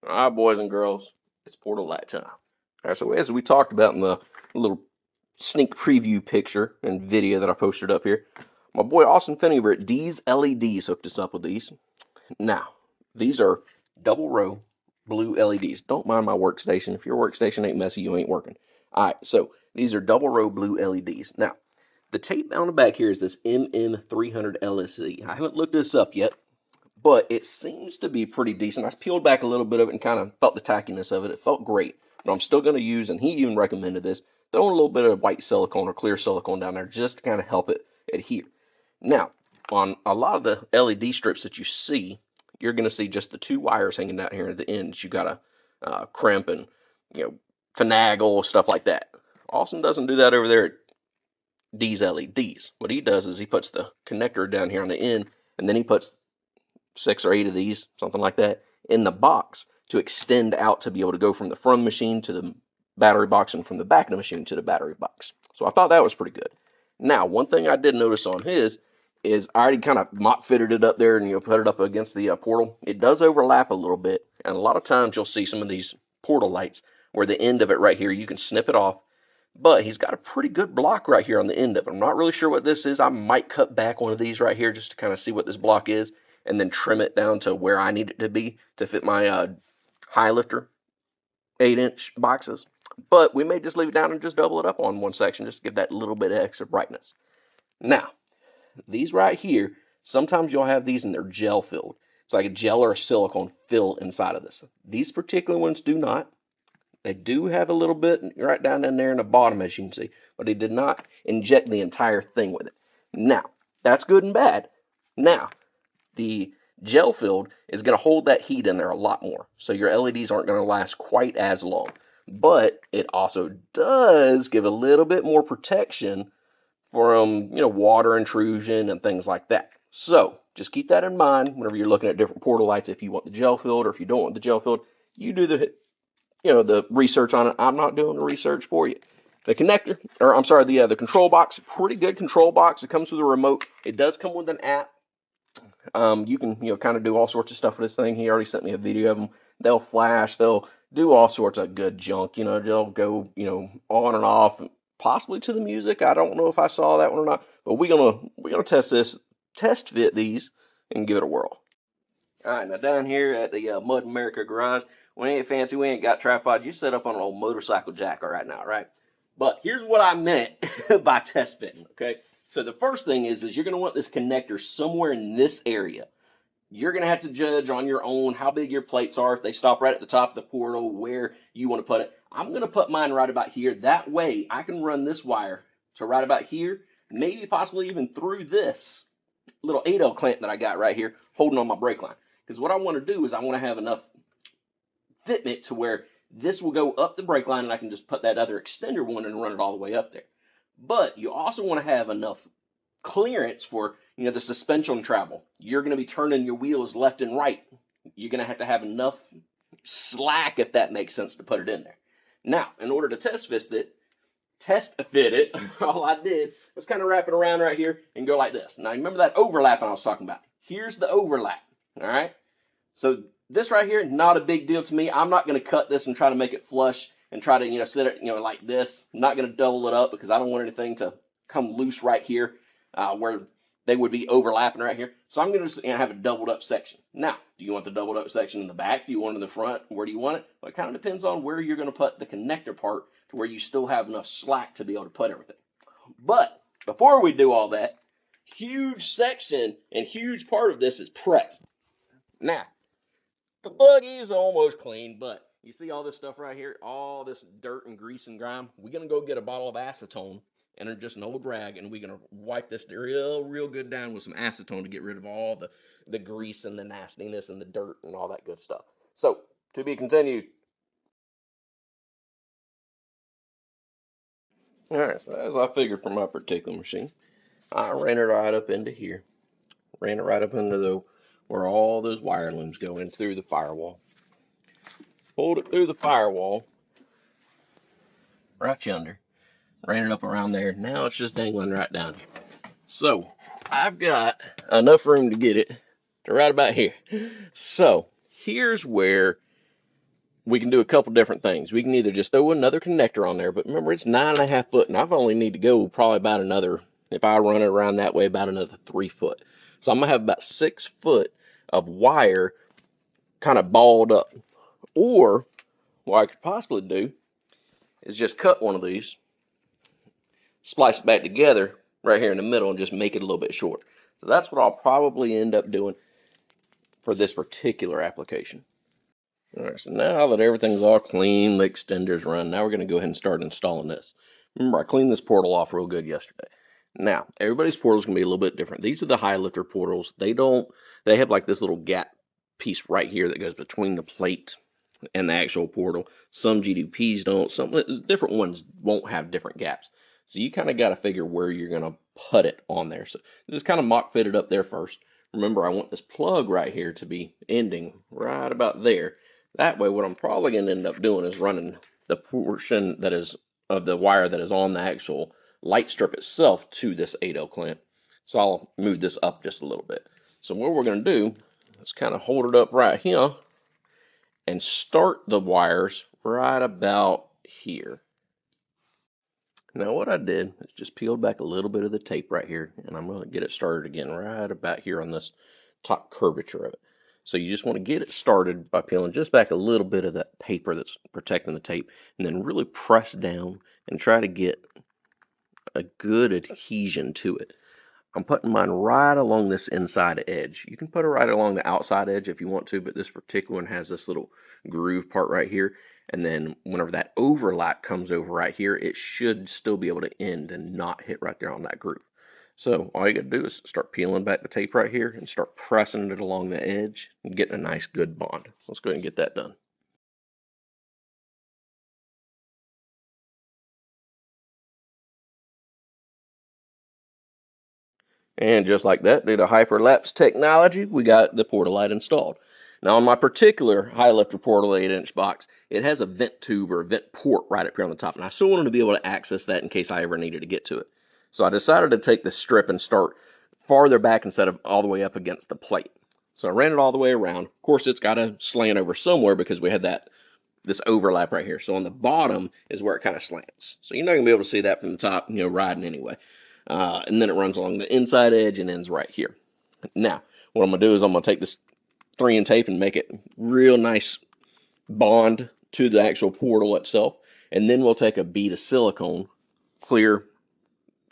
All right, boys and girls, it's portal light time. All right, so as we talked about in the little sneak preview picture and video that I posted up here, my boy Austin Finney over at DeezLedz hooked us up with these. Now, these are double row blue LEDs. Don't mind my workstation. If your workstation ain't messy, you ain't working. All right, so these are double row blue LEDs. Now, the tape on the back here is this MM300 LSC. I haven't looked this up yet, but it seems to be pretty decent. I peeled back a little bit of it and kind of felt the tackiness of it. It felt great, but I'm still going to use, and he even recommended this, throwing a little bit of white silicone or clear silicone down there just to kind of help it adhere. Now, on a lot of the LED strips that you see, you're going to see just the two wires hanging out here at the ends. You got to crimp and finagle, stuff like that. Austin doesn't do that over there at DeezLedz. What he does is he puts the connector down here on the end, and then he puts 6 or 8 of these, something like that, in the box to extend out to be able to go from the front machine to the battery box and from the back of the machine to the battery box. So I thought that was pretty good. Now, one thing I did notice on his is I already kind of mop fitted it up there and put it up against the portal. It does overlap a little bit, and a lot of times you'll see some of these portal lights where the end of it right here, you can snip it off, but he's got a pretty good block right here on the end of it. I'm not really sure what this is. I might cut back one of these right here just to kind of see what this block is and then trim it down to where I need it to be to fit my high lifter 8-inch boxes. But we may just leave it down and just double it up on one section just to give that little bit of extra brightness. Now, these right here, sometimes you'll have these and they're gel filled. It's like a gel or a silicone fill inside of this. These particular ones do not. They do have a little bit right down in there in the bottom, as you can see, but he did not inject the entire thing with it. Now, that's good and bad. Now, the gel filled is going to hold that heat in there a lot more, so your LEDs aren't going to last quite as long. But it also does give a little bit more protection from water intrusion and things like that. So just keep that in mind whenever you're looking at different portal lights. If you want the gel filled or if you don't want the gel filled, you do the research on it. I'm not doing the research for you. The connector, or I'm sorry, the control box, pretty good control box. It comes with a remote. It does come with an app. You can kind of do all sorts of stuff with this thing. He already sent me a video of them. They'll flash. They'll do all sorts of good junk. They'll go on and off, possibly to the music. I don't know if I saw that one or not, but we're gonna test fit these, and give it a whirl. All right, now down here at the Mud America garage, we ain't fancy. We ain't got tripods. You set up on an old motorcycle jacker right now, right? But here's what I meant by test fitting. Okay. So the first thing is you're going to want this connector somewhere in this area. You're going to have to judge on your own how big your plates are. If they stop right at the top of the portal, where you want to put it. I'm going to put mine right about here. That way I can run this wire to right about here, maybe possibly even through this little 8L clamp that I got right here holding on my brake line. Because what I want to do is I want to have enough fitment to where this will go up the brake line and I can just put that other extender one and run it all the way up there. But you also want to have enough clearance for the suspension travel. You're going to be turning your wheels left and right. You're going to have enough slack, if that makes sense, to put it in there. Now, in order to test fit it, all I did was kind of wrap it around right here and go like this. Now, remember that overlap I was talking about? Here's the overlap, all right? So this right here, not a big deal to me. I'm not going to cut this and try to make it flush and try to, set it, like this. I'm not going to double it up because I don't want anything to come loose right here where they would be overlapping right here. So I'm going to just have a doubled up section. Now, do you want the doubled up section in the back? Do you want it in the front? Where do you want it? Well, it kind of depends on where you're going to put the connector part to where you still have enough slack to be able to put everything. But before we do all that, huge section and huge part of this is prep. Now, the buggy's almost clean, but you see all this stuff right here, all this dirt and grease and grime. We're going to go get a bottle of acetone and just an old rag, and we're going to wipe this real good down with some acetone to get rid of all the grease and the nastiness and the dirt and all that good stuff. So, to be continued. All right, so as I figured for my particular machine, I ran it right up into here. Ran it right up into where all those wire looms go in through the firewall. Pulled it through the firewall, right yonder. Ran it up around there. Now it's just dangling right down here. So I've got enough room to get it to right about here. So here's where we can do a couple different things. We can either just throw another connector on there, but remember it's 9.5 foot, and I've only need to go probably about another, if I run it around that way, about another 3 foot. So I'm gonna have about 6 foot of wire kind of balled up. Or what I could possibly do is just cut one of these, splice it back together right here in the middle, and just make it a little bit short. So that's what I'll probably end up doing for this particular application. All right, so now that everything's all clean, the extender's run, now we're going to go ahead and start installing this. Remember, I cleaned this portal off real good yesterday. Now, everybody's portal is going to be a little bit different. These are the high lifter portals. They have like this little gap piece right here that goes between the plate and the actual portal. Some GDPs don't. Some different ones won't have different gaps. So you kind of got to figure where you're going to put it on there. So just kind of mock fit it up there first. Remember, I want this plug right here to be ending right about there. That way, what I'm probably going to end up doing is running the portion that is of the wire that is on the actual light strip itself to this 8L clamp. So I'll move this up just a little bit. So what we're going to do is kind of hold it up right here and start the wires right about here. Now what I did is just peeled back a little bit of the tape right here, and I'm going to get it started again right about here on this top curvature of it. So you just want to get it started by peeling just back a little bit of that paper that's protecting the tape, and then really press down and try to get a good adhesion to it. I'm putting mine right along this inside edge. You can put it right along the outside edge if you want to, but this particular one has this little groove part right here. And then whenever that overlap comes over right here, it should still be able to end and not hit right there on that groove. So all you got to do is start peeling back the tape right here and start pressing it along the edge and getting a nice good bond. Let's go ahead and get that done. And just like that, due to hyperlapse technology, we got the portal light installed. Now on my particular high lifter portal 8-inch box, it has a vent tube or a vent port right up here on the top. And I still wanted to be able to access that in case I ever needed to get to it. So I decided to take this strip and start farther back instead of all the way up against the plate. So I ran it all the way around. Of course, it's got to slant over somewhere because we had this overlap right here. So on the bottom is where it kind of slants. So you're not going to be able to see that from the top, riding anyway. And then it runs along the inside edge and ends right here. Now, what I'm going to do is I'm going to take this 3M tape and make it real nice bond to the actual portal itself. And then we'll take a bead of silicone, clear,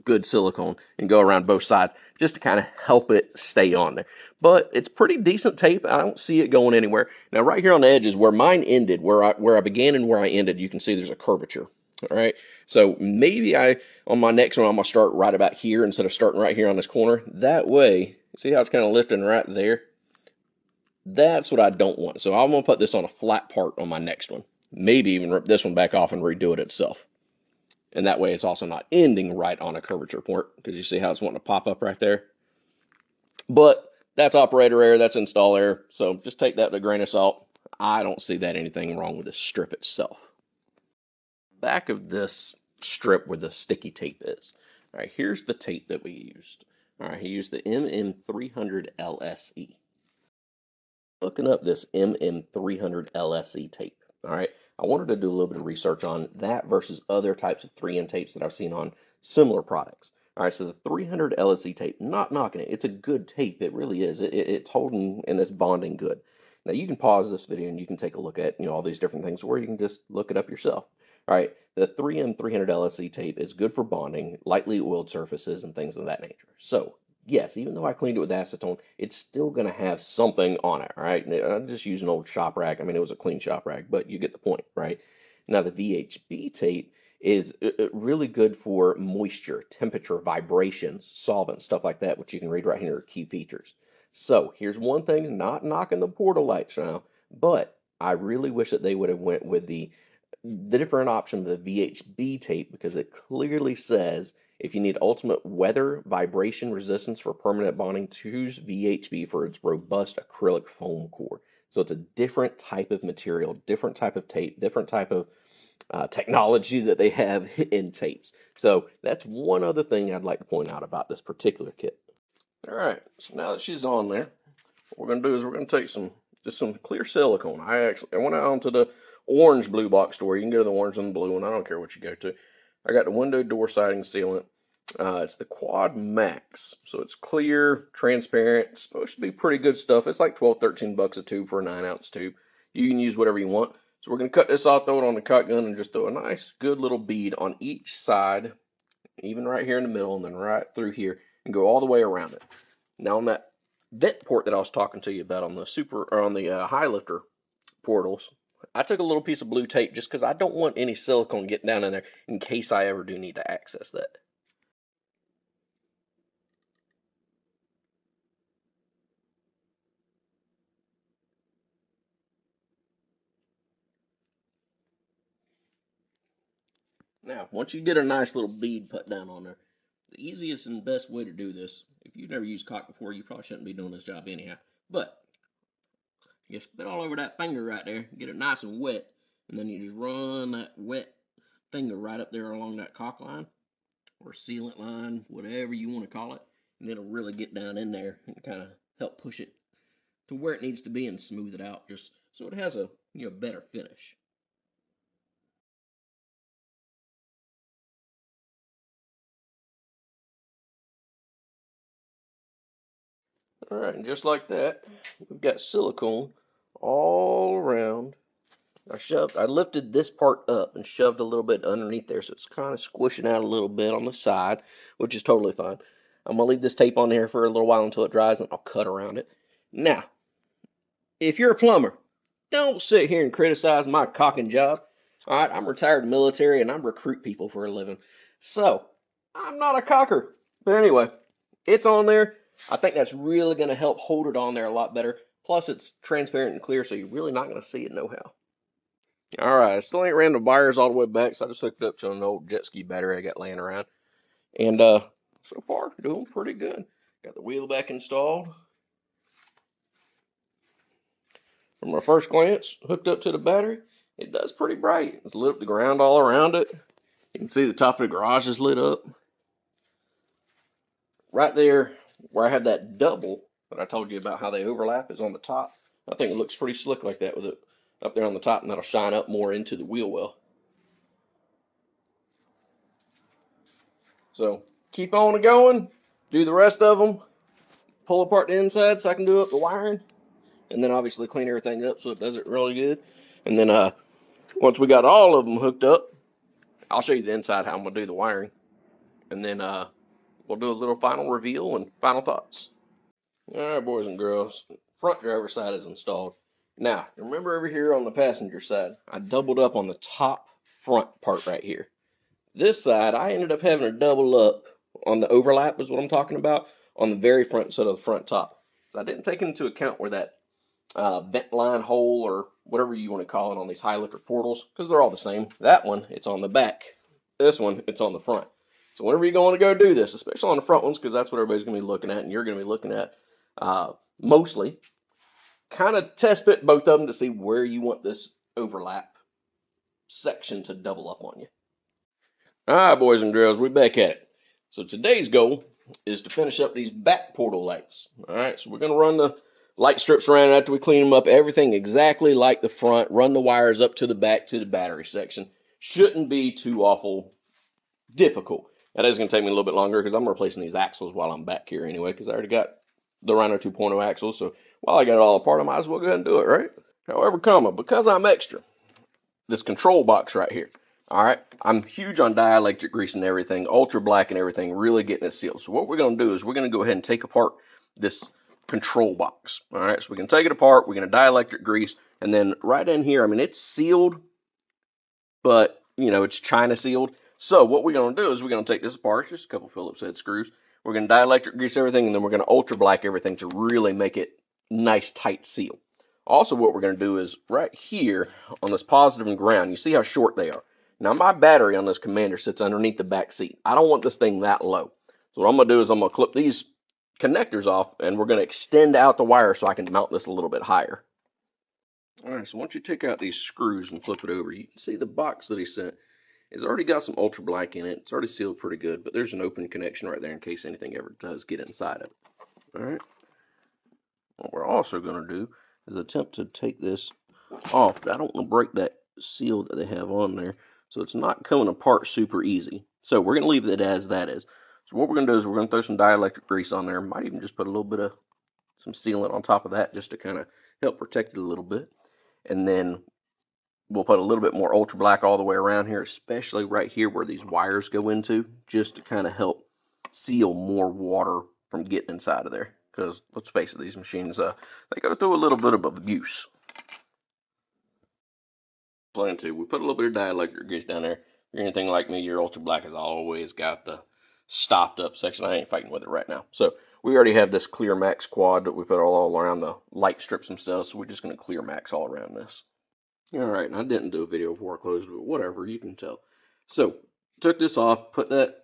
good silicone, and go around both sides just to kind of help it stay on there. But it's pretty decent tape. I don't see it going anywhere. Now, right here on the edge is where mine ended, where I began and where I ended. You can see there's a curvature. All right. So maybe on my next one, I'm going to start right about here instead of starting right here on this corner. That way, see how it's kind of lifting right there? That's what I don't want. So I'm going to put this on a flat part on my next one. Maybe even rip this one back off and redo it itself. And that way it's also not ending right on a curvature point, because you see how it's wanting to pop up right there. But that's operator error, that's install error. So just take that with a grain of salt. I don't see that anything wrong with the strip itself. Back of this strip where the sticky tape is. All right, here's the tape that we used. All right, he used the MM300 LSE. Looking up this MM300 LSE tape. All right, I wanted to do a little bit of research on that versus other types of 3M tapes that I've seen on similar products. All right, so the 300 LSE tape, not knocking it. It's a good tape. It really is. It's holding and it's bonding good. Now you can pause this video and you can take a look at all these different things, or you can just look it up yourself. All right, the 3M 300 LSE tape is good for bonding, lightly oiled surfaces, and things of that nature. So yes, even though I cleaned it with acetone, it's still going to have something on it, all right? I'm just using an old shop rag. I mean, it was a clean shop rag, but you get the point, right? Now, the VHB tape is really good for moisture, temperature, vibrations, solvents, stuff like that, which you can read right here, key features. So here's one thing, not knocking the portal lights now, but I really wish that they would have went with the different option of the VHB tape, because it clearly says if you need ultimate weather vibration resistance for permanent bonding, choose VHB for its robust acrylic foam core. So it's a different type of material, different type of tape, different type of technology that they have in tapes. So that's one other thing I'd like to point out about this particular kit. All right, so now that she's on there, what we're going to do is we're going to take some just some clear silicone. I went out onto the orange blue box store. You can go to the orange and the blue one. I don't care what you go to. I got the window door siding sealant. It's the Quad Max, so it's clear, transparent. It's supposed to be pretty good stuff. It's like 12, 13 bucks a tube for a 9-ounce tube. You can use whatever you want. So we're gonna cut this off, throw it on the cut gun, and just throw a nice, good little bead on each side, even right here in the middle, and then right through here, and go all the way around it. Now on that vent port that I was talking to you about on the high lifter portals, I took a little piece of blue tape just because I don't want any silicone getting down in there in case I ever do need to access that. Now, once you get a nice little bead put down on there, the easiest and best way to do this, if you've never used caulk before, you probably shouldn't be doing this job anyhow, but you spit all over that finger right there, get it nice and wet, and then you just run that wet finger right up there along that caulk line, or sealant line, whatever you want to call it, and it'll really get down in there and kind of help push it to where it needs to be and smooth it out, just so it has a better finish. All right, and just like that, we've got silicone all around. I lifted this part up and shoved a little bit underneath there, so it's kind of squishing out a little bit on the side, which is totally fine. I'm gonna leave this tape on there for a little while until it dries, and I'll cut around it. Now, if you're a plumber, don't sit here and criticize my caulking job. All right, I'm retired military and I recruit people for a living, so I'm not a caulker. But anyway, it's on there. I think that's really gonna help hold it on there a lot better. Plus, it's transparent and clear, so you're really not gonna see it no how. All right, I still ain't ran the wires all the way back, so I just hooked up to an old jet ski battery I got laying around. And so far, doing pretty good. Got the wheel back installed. From my first glance, hooked up to the battery, it does pretty bright. It's lit up the ground all around it. You can see the top of the garage is lit up. Right there, where I had that double that I told you about how they overlap is on the top. I think it looks pretty slick like that with it up there on the top, and that'll shine up more into the wheel well. So keep on going, do the rest of them, pull apart the inside so I can do up the wiring, and then obviously clean everything up so it does it really good. And then once we got all of them hooked up, I'll show you the inside how I'm gonna do the wiring, and then we'll do a little final reveal and final thoughts. All right, boys and girls, front driver's side is installed. Now, remember over here on the passenger side, I doubled up on the top front part right here. This side, I ended up having to double up on the overlap is what I'm talking about, on the very front side of the front top. So I didn't take into account where that vent line hole or whatever you want to call it on these high lifter portals, because they're all the same. That one, it's on the back. This one, it's on the front. So whenever you're going to go do this, especially on the front ones, because that's what everybody's going to be looking at, and you're going to be looking at mostly, kind of test fit both of them to see where you want this overlap section to double up on you. All right, boys and girls, we're back at it. So today's goal is to finish up these back portal lights. All right, so we're going to run the light strips around after we clean them up, everything exactly like the front, run the wires up to the back to the battery section. Shouldn't be too awful difficult. That is going to take me a little bit longer because I'm replacing these axles while I'm back here anyway, because I already got the Rhino 2.0 axles. So while I got it all apart, I might as well go ahead and do it, right? However, because I'm extra, this control box right here. All right, I'm huge on dielectric grease and everything, ultra black and everything, really getting it sealed. So what we're going to do is we're going to go ahead and take apart this control box. All right, so we can take it apart. We're going to dielectric grease, and then right in here, I mean, it's sealed, but it's China sealed. So what we're going to do is we're going to take this apart, just a couple Phillips head screws. We're going to dielectric grease everything, and then we're going to ultra black everything to really make it nice, tight seal. Also, what we're going to do is right here on this positive and ground, you see how short they are. Now, my battery on this Commander sits underneath the back seat. I don't want this thing that low. So what I'm going to do is I'm going to clip these connectors off, and we're going to extend out the wire so I can mount this a little bit higher. All right, so once you take out these screws and flip it over, you can see the box that he sent. It's already got some ultra black in it. It's already sealed pretty good, but there's an open connection right there in case anything ever does get inside of it. All right. What we're also going to do is attempt to take this off. I don't want to break that seal that they have on there, so it's not coming apart super easy. So we're going to leave it as that is. So what we're going to do is we're going to throw some dielectric grease on there. Might even just put a little bit of some sealant on top of that just to kind of help protect it a little bit. And then we'll put a little bit more ultra black all the way around here, especially right here where these wires go into, just to kind of help seal more water from getting inside of there. Because let's face it, these machines, they go through a little bit of abuse. Plan to. We put a little bit of dielectric grease down there. If you're anything like me, your ultra black has always got the stopped up section. I ain't fighting with it right now. So we already have this clear max quad that we put all around the light strips themselves. So we're just going to clear max all around this. All right, and I didn't do a video before I closed, but whatever, you can tell. So took this off, put that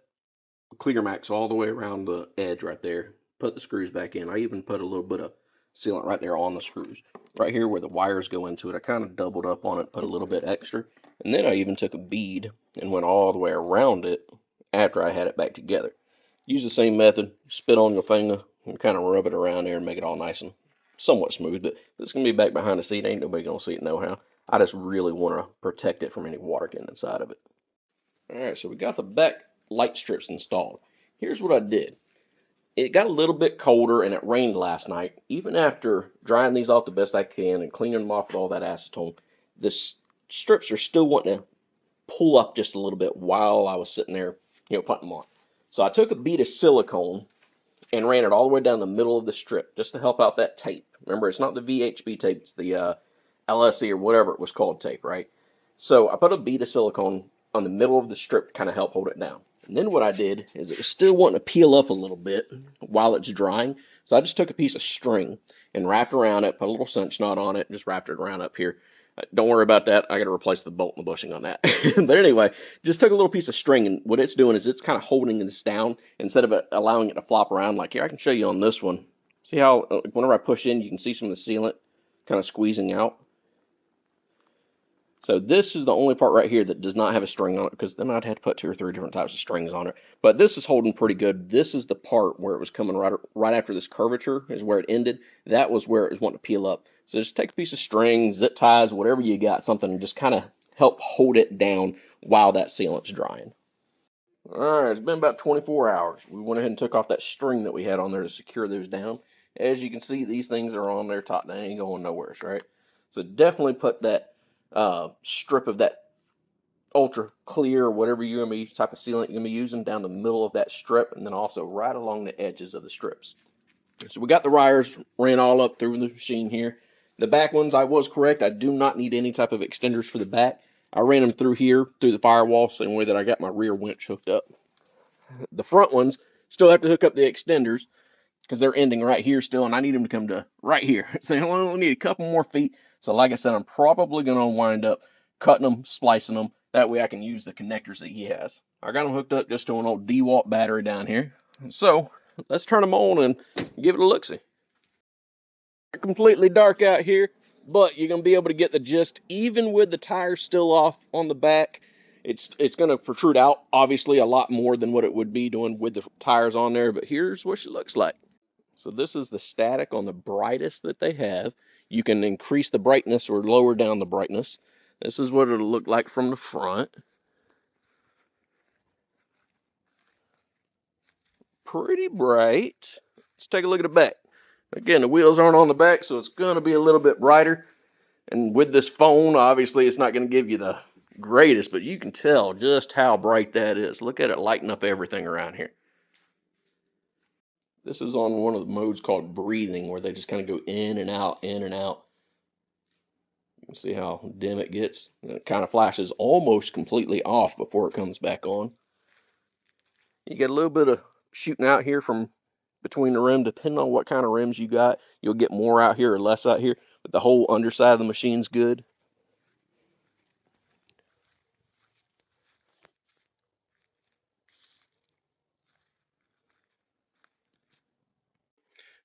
clear max all the way around the edge right there. Put the screws back in. I even put a little bit of sealant right there on the screws. Right here where the wires go into it, I kind of doubled up on it, put a little bit extra. And then I even took a bead and went all the way around it after I had it back together. Use the same method, spit on your finger and kind of rub it around there and make it all nice and somewhat smooth. But this is going to be back behind the seat. Ain't nobody going to see it no how. I just really want to protect it from any water getting inside of it. All right, so we got the back light strips installed. Here's what I did. It got a little bit colder and it rained last night. Even after drying these off the best I can and cleaning them off with all that acetone, the strips are still wanting to pull up just a little bit while I was sitting there, putting them on. So I took a bead of silicone and ran it all the way down the middle of the strip just to help out that tape. Remember, it's not the VHB tape, it's the LSE or whatever it was called tape, right? So I put a bead of silicone on the middle of the strip to kind of help hold it down. And then what I did is it was still wanting to peel up a little bit while it's drying. So I just took a piece of string and wrapped around it, put a little cinch knot on it, just wrapped it around up here. Don't worry about that. I got to replace the bolt and the bushing on that. But anyway, just took a little piece of string, and what it's doing is it's kind of holding this down instead of allowing it to flop around. Like here, I can show you on this one. See how whenever I push in, you can see some of the sealant kind of squeezing out. So this is the only part right here that does not have a string on it, because then I'd have to put 2 or 3 different types of strings on it. But this is holding pretty good. This is the part where it was coming right after this curvature is where it ended. That was where it was wanting to peel up. So just take a piece of string, zip ties, whatever you got, something, and just kind of help hold it down while that sealant's drying. All right, it's been about 24 hours. We went ahead and took off that string that we had on there to secure those down. As you can see, these things are on there top. They ain't going nowhere, right? So definitely put that strip of that ultra clear, whatever you're going to be, type of sealant you're going to be using, down the middle of that strip, and then also right along the edges of the strips. So we got the wires ran all up through the machine here. The back ones, I was correct. I do not need any type of extenders for the back. I ran them through here, through the firewall, same way that I got my rear winch hooked up. The front ones still have to hook up the extenders because they're ending right here still, and I need them to come to right here. So I only need a couple more feet. So like I said, I'm probably going to wind up cutting them, splicing them. That way I can use the connectors that he has. I got them hooked up just to an old DeezLedz battery down here. So let's turn them on and give it a look-see. Completely dark out here, but you're going to be able to get the gist. Even with the tires still off on the back, it's going to protrude out, obviously, a lot more than what it would be doing with the tires on there. But here's what she looks like. So this is the static on the brightest that they have. You can increase the brightness or lower down the brightness. This is what it'll look like from the front. Pretty bright. Let's take a look at the back. Again, the wheels aren't on the back, so it's going to be a little bit brighter. And with this phone, obviously, it's not going to give you the greatest, but you can tell just how bright that is. Look at it lighting up everything around here. This is on one of the modes called breathing, where they just kind of go in and out, in and out. You can see how dim it gets. And it kind of flashes almost completely off before it comes back on. You get a little bit of shooting out here from between the rim, depending on what kind of rims you got. You'll get more out here or less out here, but the whole underside of the machine's good.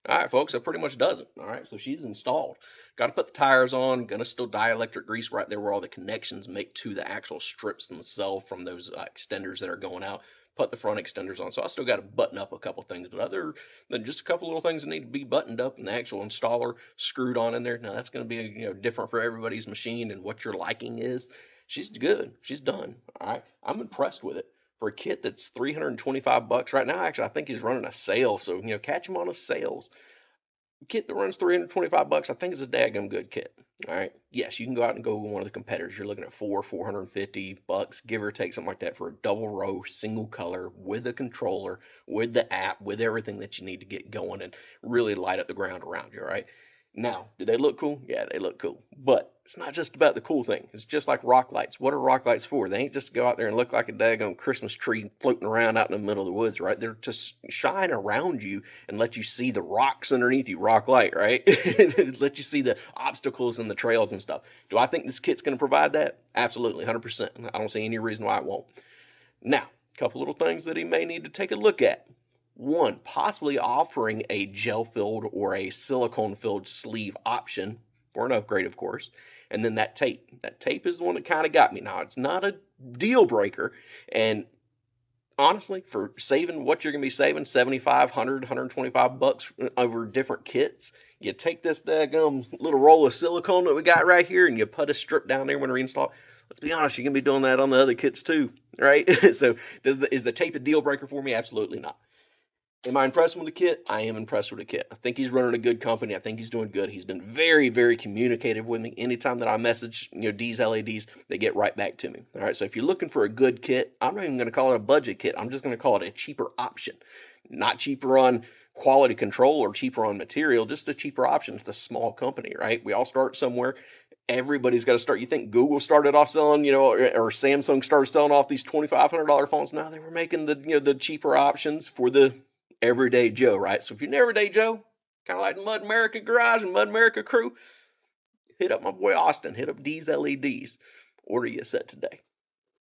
All right, folks, that pretty much does it. All right, so she's installed. Got to put the tires on. Gonna still dielectric grease right there where all the connections make to the actual strips themselves from those extenders that are going out. put the front extenders on. So I still got to button up a couple things, but other than just a couple little things that need to be buttoned up and the actual installer screwed on in there. Now that's going to be different for everybody's machine and what your liking is. She's good. She's done. All right. I'm impressed with it. For a kit that's 325 bucks right now, actually, I think he's running a sale. So, catch him on his sales. Kit that runs 325 bucks, I think is a daggum good kit. All right. Yes, you can go out and go with one of the competitors. You're looking at 450 bucks, give or take something like that for a double row, single color, with a controller, with the app, with everything that you need to get going and really light up the ground around you. All right. Now, do they look cool? Yeah, they look cool. But it's not just about the cool thing. It's just like rock lights. What are rock lights for? They ain't just to go out there and look like a daggone Christmas tree floating around out in the middle of the woods, right? They're to shine around you and let you see the rocks underneath you. Rock light, right? Let you see the obstacles and the trails and stuff. Do I think this kit's going to provide that? Absolutely, 100%. I don't see any reason why it won't. Now, a couple little things that he may need to take a look at. One, possibly offering a gel-filled or a silicone-filled sleeve option for an upgrade, of course. And then that tape. That tape is the one that kind of got me. Now, it's not a deal breaker. And honestly, for saving what you're going to be saving, 75, 100, 125 bucks over different kits, you take this daggum little roll of silicone that we got right here and you put a strip down there when reinstalled. Let's be honest, you can be doing that on the other kits too, right? So is the tape a deal breaker for me? Absolutely not. Am I impressed with the kit? I am impressed with the kit. I think he's running a good company. I think he's doing good. He's been very, very communicative with me. Anytime that I message, DeezLedz, they get right back to me. All right. So if you're looking for a good kit, I'm not even going to call it a budget kit. I'm just going to call it a cheaper option. Not cheaper on quality control or cheaper on material, just a cheaper option. It's a small company, right? We all start somewhere. Everybody's got to start. You think Google started off selling, or Samsung started selling off these $2,500 phones? No, they were making the cheaper options for the everyday Joe, right? So if you're an everyday Joe, kind of like Mud America Garage and Mud America Crew, hit up my boy Austin. Hit up DeezLedz. Order you a set today.